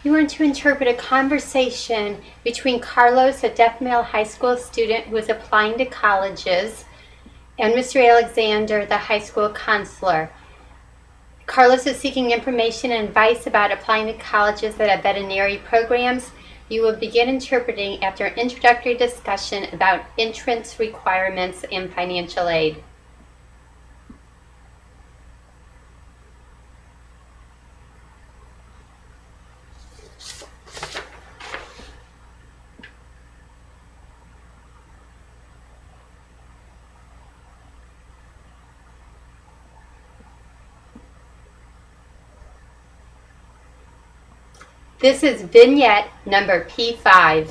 You want to interpret a conversation between Carlos, a deaf male high school student who is applying to colleges, and Mr. Alexander, the high school counselor. Carlos is seeking information and advice about applying to colleges that have veterinary programs. You will begin interpreting after an introductory discussion about entrance requirements and financial aid. This is vignette number P5.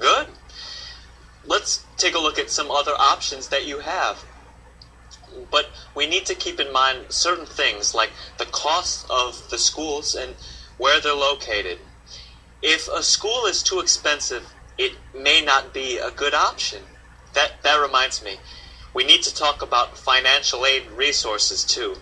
Good. Let's take a look at some other options that you have. But we need to keep in mind certain things like the cost of the schools and where they're located. If a school is too expensive, it may not be a good option. That reminds me, we need to talk about financial aid resources too.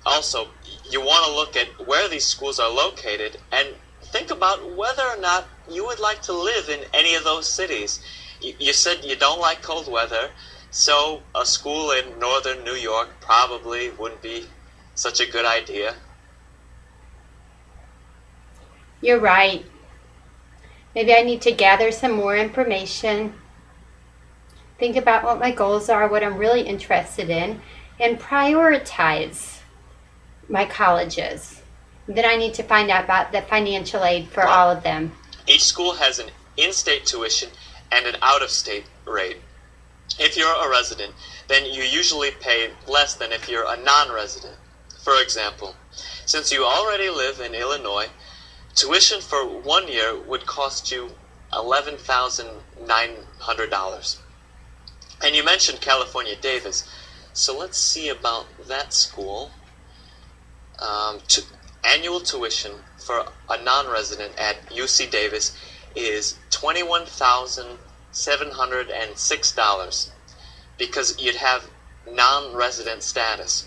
Also, you want to look at where these schools are located and think about whether or not you would like to live in any of those cities. You said you don't like cold weather, so a school in northern New York probably wouldn't be such a good idea. You're right. Maybe I need to gather some more information, think about what my goals are, what I'm really interested in, and prioritize my colleges. Then I need to find out about the financial aid for all of them. Each school has an in-state tuition and an out-of-state rate. If you're a resident, then you usually pay less than if you're a non-resident. For example, since you already live in Illinois, tuition for 1 year would cost you $11,900. And you mentioned California Davis, so let's see about that school. Annual tuition for a non-resident at UC Davis is $21,706 because you'd have non-resident status.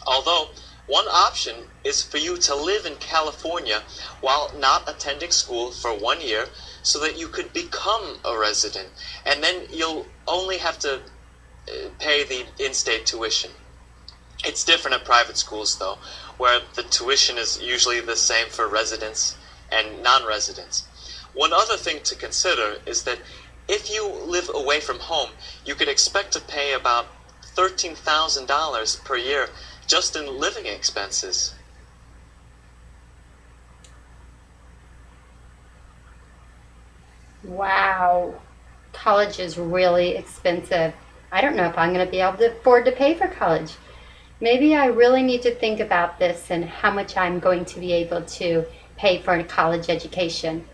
Although, one option is for you to live in California while not attending school for 1 year so that you could become a resident, and then you'll only have to pay the in-state tuition. It's different at private schools though, where the tuition is usually the same for residents and non-residents. One other thing to consider is that if you live away from home, you could expect to pay about $13,000 per year just in living expenses. Wow, college is really expensive. I don't know if I'm going to be able to afford to pay for college. Maybe I really need to think about this and how much I'm going to be able to pay for a college education.